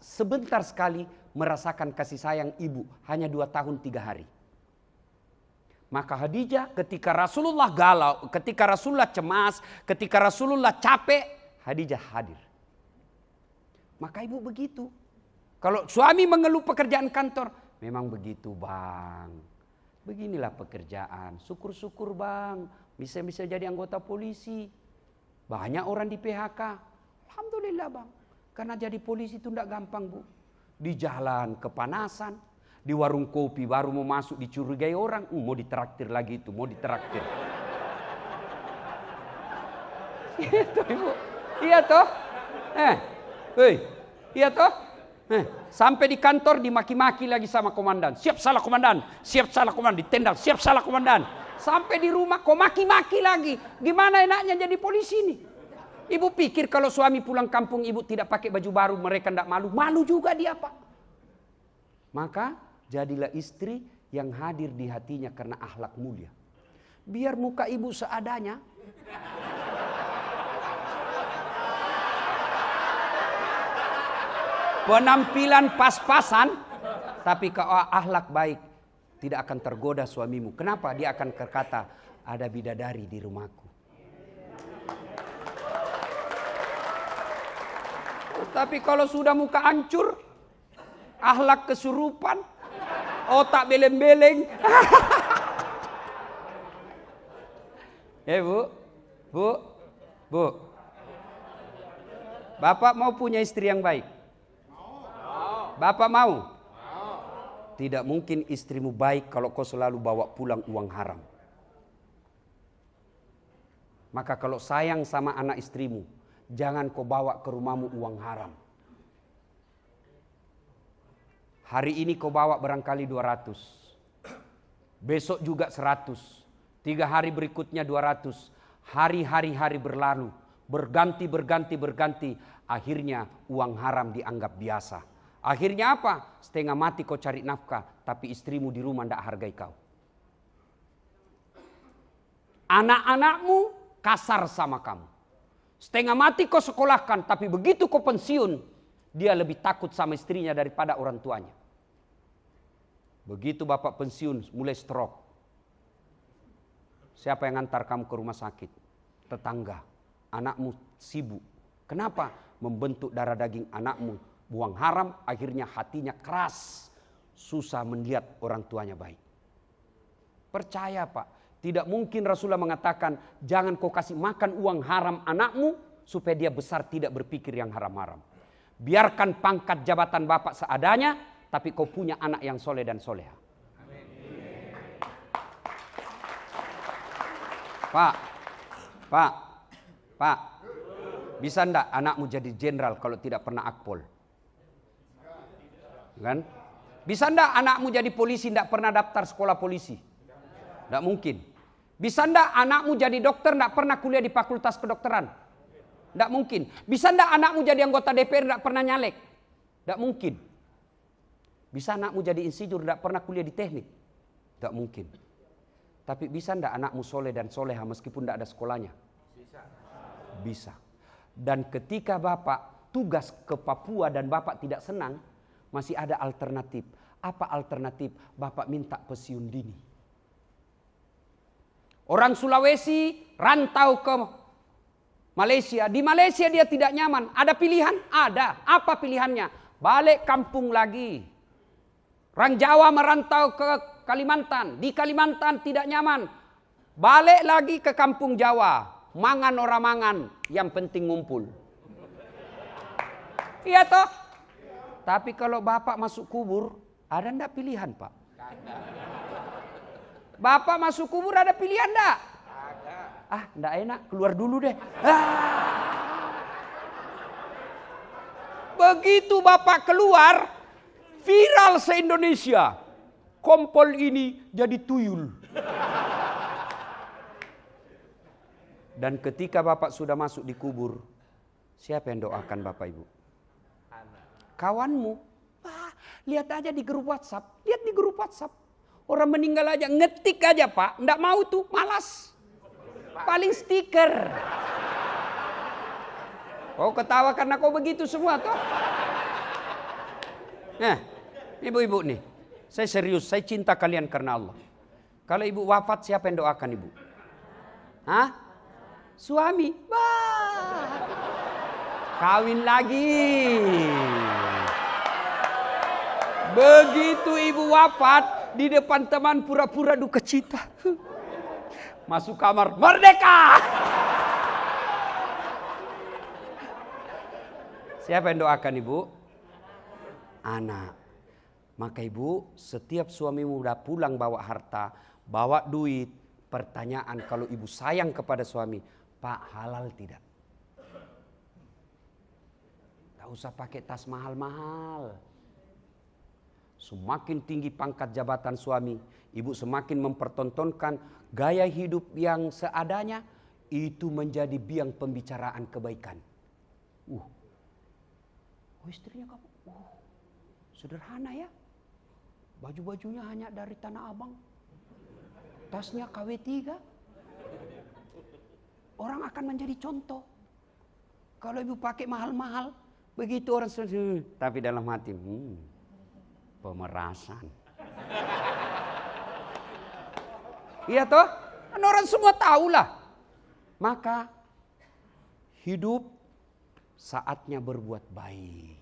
sebentar sekali merasakan kasih sayang ibu. Hanya 2 tahun 3 hari. Maka Khadijah ketika Rasulullah galau, ketika Rasulullah cemas, ketika Rasulullah capek, Khadijah hadir. Maka ibu begitu. Kalau suami mengeluh pekerjaan kantor, memang begitu bang. Beginilah pekerjaan, syukur-syukur bang. Bisa jadi anggota polisi. Banyak orang di PHK. Alhamdulillah bang. Karena jadi polisi itu tidak gampang bu. Di jalan kepanasan. Di warung kopi baru mau masuk dicurigai orang. Mau ditraktir lagi itu, mau ditraktir. Itu ibu. Iya toh? Iya toh? Sampai di kantor dimaki-maki lagi sama komandan. Siap salah komandan, siap salah komandan, ditendang, siap salah komandan. Sampai di rumah kok maki-maki lagi. Gimana enaknya jadi polisi ini? Ibu pikir kalau suami pulang kampung ibu tidak pakai baju baru mereka tidak malu. Malu juga dia pak. Maka jadilah istri yang hadir di hatinya karena akhlak mulia. Biar muka ibu seadanya. Penampilan pas-pasan, tapi kalau akhlak baik tidak akan tergoda suamimu. Kenapa? Dia akan berkata, ada bidadari di rumahku. Tapi kalau sudah muka hancur, akhlak kesurupan, otak beleng-beleng. Bu. Bapak mau punya istri yang baik? Bapak mau? Tidak mungkin istrimu baik kalau kau selalu bawa pulang uang haram. Maka kalau sayang sama anak istrimu, jangan kau bawa ke rumahmu uang haram. Hari ini kau bawa barangkali 200. Besok juga 100. 3 hari berikutnya 200. Hari berlalu. Berganti. Akhirnya uang haram dianggap biasa. Akhirnya apa? Setengah mati kau cari nafkah, tapi istrimu di rumah tidak hargai kau. Anak-anakmu kasar sama kamu. Setengah mati kau sekolahkan, tapi begitu kau pensiun, dia lebih takut sama istrinya daripada orang tuanya. Begitu bapak pensiun, mulai stroke. Siapa yang ngantar kamu ke rumah sakit? Tetangga. Anakmu sibuk. Kenapa? Membentuk darah daging anakmu. Buang haram, akhirnya hatinya keras. Susah melihat orang tuanya baik. Percaya pak, tidak mungkin Rasulullah mengatakan, jangan kau kasih makan uang haram anakmu, supaya dia besar tidak berpikir yang haram-haram. Biarkan pangkat jabatan bapak seadanya, tapi kau punya anak yang soleh dan soleha. Pak, bisa ndak anakmu jadi jenderal kalau tidak pernah akpol? Kan? Bisa ndak anakmu jadi polisi ndak pernah daftar sekolah polisi? Ndak mungkin. Bisa ndak anakmu jadi dokter ndak pernah kuliah di fakultas kedokteran? Ndak mungkin. Bisa ndak anakmu jadi anggota DPR ndak pernah nyalek? Ndak mungkin. Bisa anakmu jadi insinyur ndak pernah kuliah di teknik? Ndak mungkin. Tapi bisa ndak anakmu soleh dan soleha meskipun ndak ada sekolahnya? Bisa. Dan ketika bapak tugas ke Papua dan bapak tidak senang, masih ada alternatif. Apa alternatif? Bapak minta pensiun dini. Orang Sulawesi rantau ke Malaysia. Di Malaysia dia tidak nyaman. Ada pilihan? Ada. Apa pilihannya? Balik kampung lagi. Orang Jawa merantau ke Kalimantan. Di Kalimantan tidak nyaman. Balik lagi ke kampung Jawa. Mangan orang mangan. Yang penting ngumpul. Iya toh? Tapi kalau bapak masuk kubur, ada ndak pilihan pak? Bapak masuk kubur ada pilihan ndak? Ah, ndak enak, keluar dulu deh. Begitu bapak keluar, viral se-Indonesia. Kompol ini jadi tuyul. Dan ketika bapak sudah masuk di kubur, siapa yang doakan bapak ibu? Kawanmu. Wah, lihat aja di grup WhatsApp. Lihat di grup WhatsApp. Orang meninggal aja, ngetik aja pak. Ndak mau tuh, malas. Paling stiker. Kau ketawa karena kau begitu semua toh? Nah, ibu-ibu nih. Saya serius, saya cinta kalian karena Allah. Kalau ibu wafat, siapa yang doakan ibu? Hah? Suami. Wah. Kawin lagi. Begitu ibu wafat, di depan teman pura-pura duka cita. Masuk kamar, merdeka. Siapa yang doakan ibu? Anak. Maka ibu, setiap suamimu udah pulang bawa harta, bawa duit, pertanyaan kalau ibu sayang kepada suami, Pak, halal tidak? Tak usah pakai tas mahal-mahal. Semakin tinggi pangkat jabatan suami, ibu semakin mempertontonkan gaya hidup yang seadanya, itu menjadi biang pembicaraan kebaikan. Oh istrinya kamu, sederhana ya. Baju-bajunya hanya dari Tanah Abang. Tasnya KW3. Orang akan menjadi contoh. Kalau ibu pakai mahal-mahal, begitu orang tapi dalam hati, pemerasan. Iya toh? Kan orang semua tahulah. Maka hidup saatnya berbuat baik.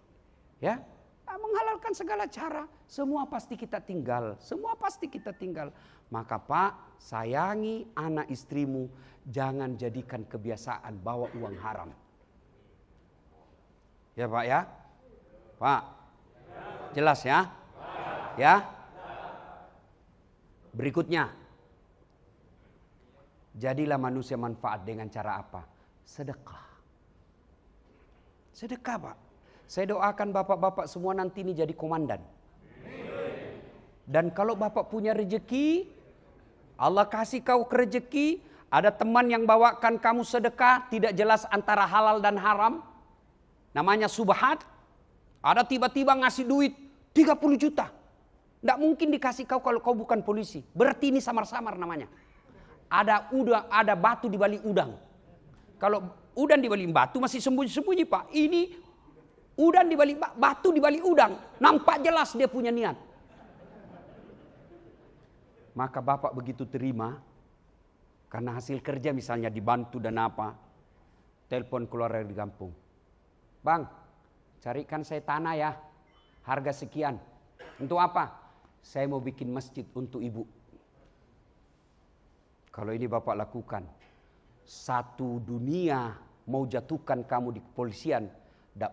Ya, menghalalkan segala cara. Semua pasti kita tinggal. Semua pasti kita tinggal. Maka Pak, sayangi anak istrimu. Jangan jadikan kebiasaan bawa uang haram. Ya Pak ya? Pak, jelas ya? Ya. Berikutnya. Jadilah manusia manfaat dengan cara apa? Sedekah. Sedekah Pak. Saya doakan bapak-bapak semua nanti ini jadi komandan. Dan kalau bapak punya rezeki, Allah kasih kau rezeki, ada teman yang bawakan kamu sedekah, tidak jelas antara halal dan haram. Namanya subhat. Ada tiba-tiba ngasih duit 30 juta. Tidak mungkin dikasih kau kalau kau bukan polisi. Berarti ini samar-samar namanya. Ada udang, ada batu di balik udang. Kalau udang di balik batu masih sembunyi-sembunyi Pak. Ini udang di balik batu di balik udang. Nampak jelas dia punya niat. Maka bapak begitu terima. Karena hasil kerja misalnya dibantu dan apa. Telepon keluarga di kampung. Bang, carikan saya tanah ya. Harga sekian. Untuk apa? Saya mau bikin masjid untuk ibu. Kalau ini bapak lakukan. Satu dunia mau jatuhkan kamu di kepolisian. Tidak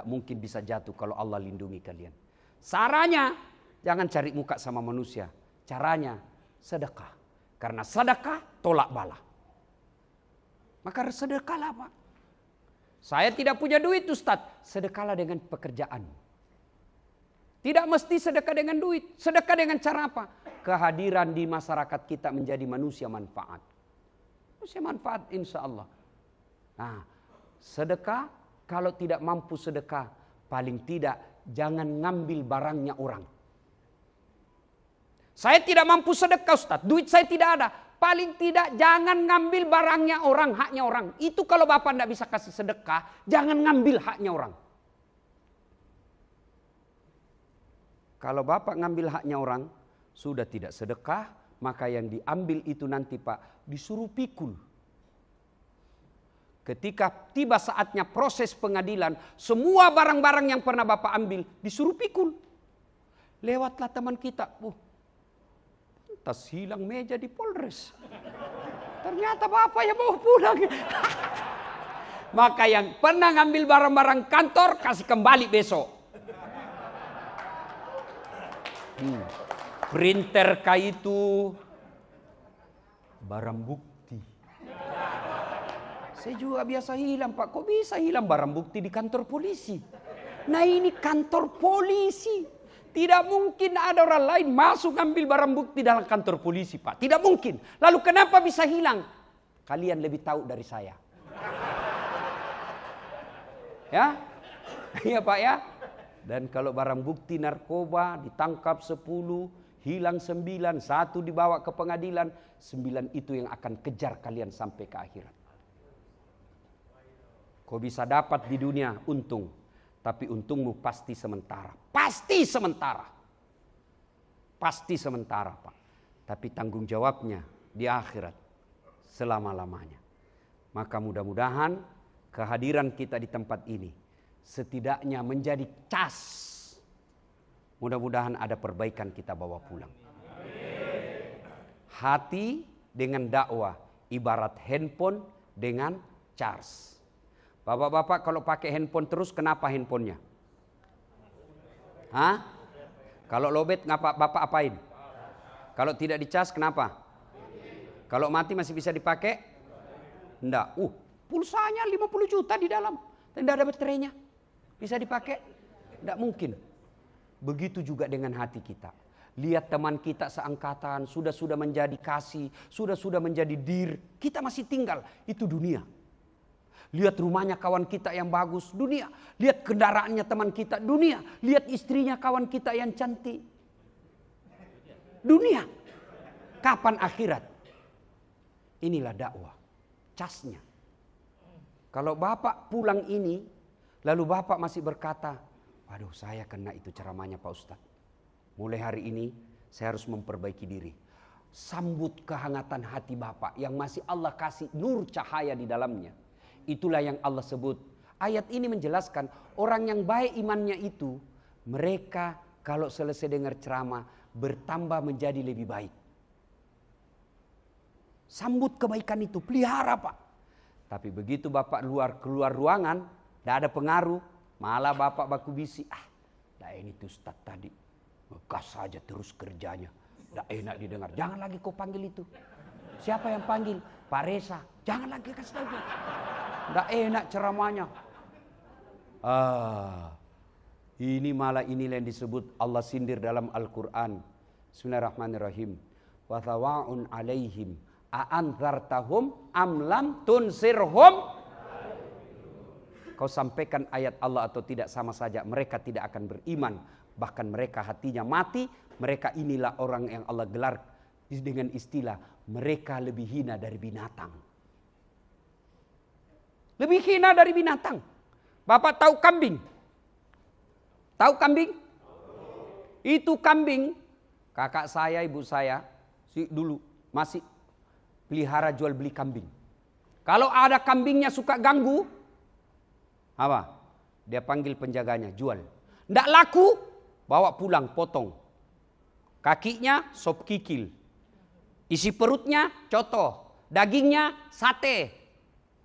mungkin bisa jatuh kalau Allah lindungi kalian. Caranya, jangan cari muka sama manusia. Caranya, sedekah. Karena sedekah tolak bala. Maka sedekahlah Pak. Saya tidak punya duit Ustadz. Sedekahlah dengan pekerjaan. Tidak mesti sedekah dengan duit. Sedekah dengan cara apa? Kehadiran di masyarakat kita menjadi manusia manfaat. Manusia manfaat insya Allah. Nah, sedekah kalau tidak mampu sedekah. Paling tidak jangan ngambil barangnya orang. Saya tidak mampu sedekah Ustaz. Duit saya tidak ada. Paling tidak jangan ngambil barangnya orang, haknya orang. Itu kalau Bapak tidak bisa kasih sedekah, jangan ngambil haknya orang. Kalau Bapak ngambil haknya orang, sudah tidak sedekah, maka yang diambil itu nanti Pak disuruh pikul. Ketika tiba saatnya proses pengadilan, semua barang-barang yang pernah Bapak ambil disuruh pikul. Lewatlah teman kita, tas hilang meja di Polres. Ternyata Bapak yang bawa pulang. Maka yang pernah ngambil barang-barang kantor kasih kembali besok. Printer itu barang bukti. Saya juga biasa hilang Pak. Kok bisa hilang barang bukti di kantor polisi? Nah ini kantor polisi. Tidak mungkin ada orang lain masuk ngambil barang bukti dalam kantor polisi Pak. Tidak mungkin. Lalu kenapa bisa hilang? Kalian lebih tahu dari saya. Ya, iya Pak ya. Dan kalau barang bukti narkoba ditangkap 10, hilang 9, 1 dibawa ke pengadilan, 9 itu yang akan kejar kalian sampai ke akhirat. Kau bisa dapat di dunia untung, tapi untungmu pasti sementara. Pasti sementara. Pasti sementara Pak. Tapi tanggung jawabnya di akhirat selama-lamanya. Maka mudah-mudahan kehadiran kita di tempat ini setidaknya menjadi cas. Mudah-mudahan ada perbaikan kita bawa pulang. Hati dengan dakwah ibarat handphone dengan charge. Bapak-bapak kalau pakai handphone terus kenapa handphonenya? Hah? Kalau lowbat ngapa Bapak apain? Kalau tidak dicas kenapa? Kalau mati masih bisa dipakai? Enggak. Pulsanya 50 juta di dalam. Tidak ada baterainya. Bisa dipakai? Tidak mungkin. Begitu juga dengan hati kita. Lihat teman kita seangkatan. Sudah menjadi kasih. Sudah menjadi dir. Kita masih tinggal. Itu dunia. Lihat rumahnya kawan kita yang bagus. Dunia. Lihat kendaraannya teman kita. Dunia. Lihat istrinya kawan kita yang cantik. Dunia. Kapan akhirat? Inilah dakwah. Casnya. Kalau Bapak pulang ini, lalu Bapak masih berkata, waduh saya kena itu ceramahnya Pak Ustadz. Mulai hari ini saya harus memperbaiki diri. Sambut kehangatan hati Bapak yang masih Allah kasih nur cahaya di dalamnya. Itulah yang Allah sebut. Ayat ini menjelaskan orang yang baik imannya itu, mereka kalau selesai dengar ceramah bertambah menjadi lebih baik. Sambut kebaikan itu, pelihara Pak. Tapi begitu Bapak keluar ruangan, tidak ada pengaruh. Malah Bapak baku bisi. Ini tuh Ustaz tadi. Ngegas saja terus kerjanya. Tidak enak didengar. Jangan lagi kau panggil itu. Siapa yang panggil? Pak Reza. Jangan lagi kasih tahu. Tidak enak ceramahnya. Ini malah inilah yang disebut Allah sindir dalam Al-Quran. Bismillahirrahmanirrahim. Wa thawa'un alaihim. A'anzartahum amlam tunsirhum. Kau sampaikan ayat Allah atau tidak sama saja, mereka tidak akan beriman. Bahkan mereka hatinya mati. Mereka inilah orang yang Allah gelar dengan istilah mereka lebih hina dari binatang. Lebih hina dari binatang. Bapak tahu kambing? Tahu kambing? Itu kambing kakak saya, ibu saya dulu masih pelihara jual beli kambing. Kalau ada kambingnya suka ganggu, apa? Dia panggil penjaganya, jual. Nggak laku, bawa pulang, potong. Kakinya sop kikil. Isi perutnya coto. Dagingnya sate.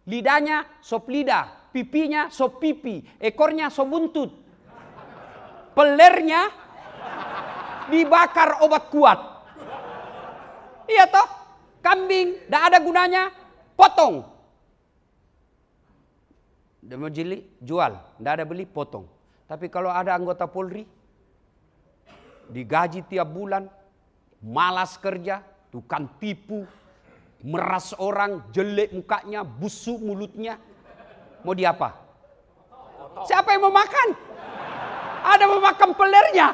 Lidahnya sop lidah. Pipinya sop pipi. Ekornya sop buntut. Pelernya dibakar obat kuat. Iya toh? Kambing, tidak ada gunanya, potong. Dia mau jeli, jual. Tidak ada beli, potong. Tapi kalau ada anggota Polri, digaji tiap bulan, malas kerja, tukang tipu, meras orang, jelek mukanya, busuk mulutnya. Mau diapa? Siapa yang mau makan? Ada mau makan pelernya.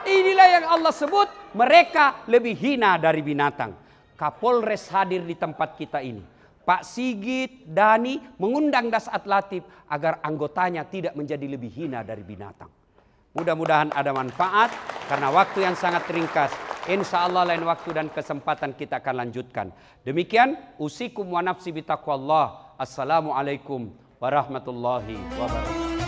Inilah yang Allah sebut mereka lebih hina dari binatang. Kapolres hadir di tempat kita ini. Pak Sigit, Dani mengundang Dasat Latif agar anggotanya tidak menjadi lebih hina dari binatang. Mudah-mudahan ada manfaat. Karena waktu yang sangat ringkas. Insya Allah lain waktu dan kesempatan kita akan lanjutkan. Demikian usikum wa nafsi bitaqwallah. Assalamualaikum warahmatullahi wabarakatuh.